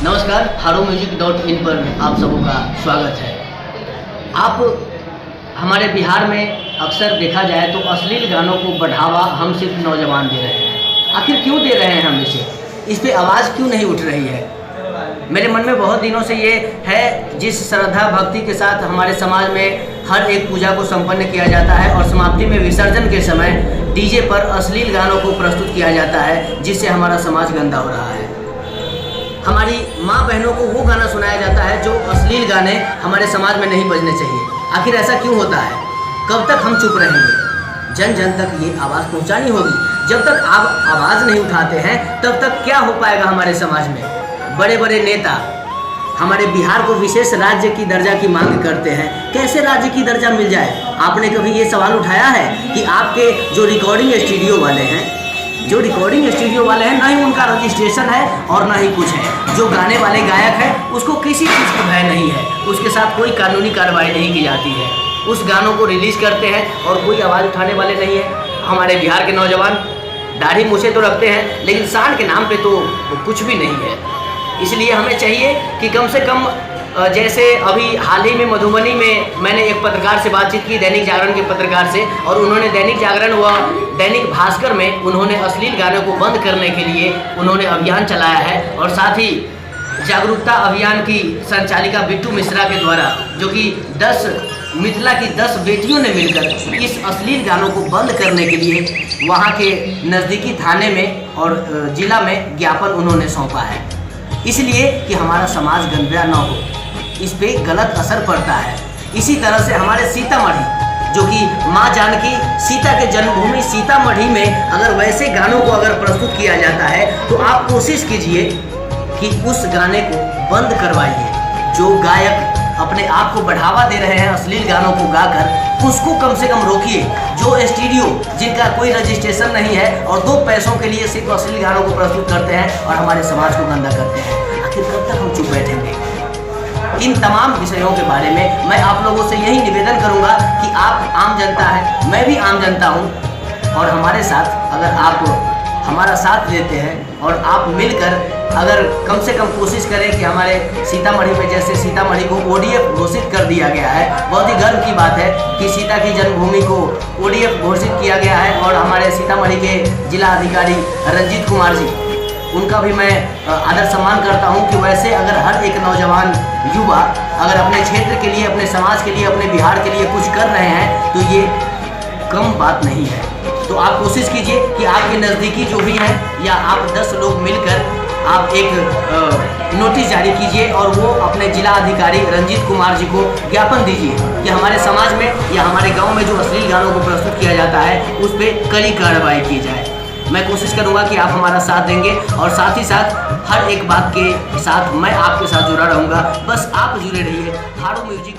नमस्कार, haromusic.in पर आप सबों का स्वागत है। आप हमारे बिहार में अक्सर देखा जाए तो अश्लील गानों को बढ़ावा हम सिर्फ नौजवान दे रहे हैं। आखिर क्यों दे रहे हैं हम इस पे आवाज़ क्यों नहीं उठ रही है? मेरे मन में बहुत दिनों से ये है, जिस श्रद्धा भक्ति के साथ हमारे समाज में हर एक पूजा को संपन्न किया जाता है और समाप्ति में विसर्जन के समय डीजे पर अश्लील गानों को प्रस्तुत किया जाता है, जिससे हमारा समाज गंदा हो रहा है। हमारी माँ बहनों को वो गाना सुनाया जाता है जो अश्लील गाने हमारे समाज में नहीं बजने चाहिए। आखिर ऐसा क्यों होता है? कब तक हम चुप रहेंगे? जन जन तक ये आवाज़ पहुँचानी होगी। जब तक आप आवाज़ नहीं उठाते हैं तब तक क्या हो पाएगा हमारे समाज में? बड़े बड़े नेता हमारे बिहार को विशेष राज्य की दर्जा की मांग करते हैं। कैसे राज्य की दर्जा मिल जाए? आपने कभी ये सवाल उठाया है कि आपके जो रिकॉर्डिंग स्टूडियो वाले हैं, ना ही उनका रजिस्ट्रेशन है और ना ही कुछ है। जो गाने वाले गायक है उसको किसी चीज़ का भय नहीं है, उसके साथ कोई कानूनी कार्रवाई नहीं की जाती है। उस गानों को रिलीज़ करते हैं और कोई आवाज़ उठाने वाले नहीं है। हमारे बिहार के नौजवान दाढ़ी मूछें तो रखते हैं, लेकिन शान के नाम पे तो कुछ भी नहीं है। इसलिए हमें चाहिए कि कम से कम जैसे अभी हाल ही में मधुबनी में मैंने एक पत्रकार से बातचीत की, दैनिक जागरण के पत्रकार से, और उन्होंने दैनिक जागरण व दैनिक भास्कर में उन्होंने अश्लील गानों को बंद करने के लिए उन्होंने अभियान चलाया है। और साथ ही जागरूकता अभियान की संचालिका बिट्टू मिश्रा के द्वारा, जो कि 10 मिथिला की 10 बेटियों ने मिलकर इस अश्लील गानों को बंद करने के लिए वहाँ के नज़दीकी थाने में और जिला में ज्ञापन उन्होंने सौंपा है, इसलिए कि हमारा समाज गंदा न हो। इस पे गलत असर पड़ता है। इसी तरह से हमारे सीतामढ़ी, जो कि माँ जानकी सीता के जन्मभूमि सीतामढ़ी में अगर वैसे गानों को अगर प्रस्तुत किया जाता है तो आप कोशिश कीजिए कि उस गाने को बंद करवाइए। जो गायक अपने आप को बढ़ावा दे रहे हैं अश्लील गानों को गाकर, उसको कम से कम रोकिए। जो स्टूडियो जिनका कोई रजिस्ट्रेशन नहीं है और 2 पैसों के लिए सिर्फ अश्लील गानों को प्रस्तुत करते हैं और हमारे समाज को गंदा करते हैं, आखिर कब तक हम चुप बैठेंगे? इन तमाम विषयों के बारे में मैं आप लोगों से यही निवेदन करूंगा कि आप आम जनता है, मैं भी आम जनता हूं, और हमारे साथ अगर आप हमारा साथ देते हैं और आप मिलकर अगर कम से कम कोशिश करें कि हमारे सीतामढ़ी में, जैसे सीतामढ़ी को ODF घोषित कर दिया गया है, बहुत ही गर्व की बात है कि सीता की जन्मभूमि को ODF घोषित किया गया है। और हमारे सीतामढ़ी के जिला अधिकारी रंजीत कुमार जी, उनका भी मैं आदर सम्मान करता हूं कि वैसे अगर हर एक नौजवान युवा अगर अपने क्षेत्र के लिए, अपने समाज के लिए, अपने बिहार के लिए कुछ कर रहे हैं तो ये कम बात नहीं है। तो आप कोशिश कीजिए कि आपके नज़दीकी जो भी हैं, या आप 10 लोग मिलकर आप एक नोटिस जारी कीजिए और वो अपने जिला अधिकारी रंजीत कुमार जी को ज्ञापन दीजिए कि हमारे समाज में या हमारे गांव में जो अश्लील गानों को प्रस्तुत किया जाता है उस पर कड़ी कार्रवाई की जाए। मैं कोशिश करूंगा कि आप हमारा साथ देंगे और साथ ही साथ हर एक बात के साथ मैं आपके साथ जुड़ा रहूंगा। बस आप जुड़े रहिए हारो म्यूजिक।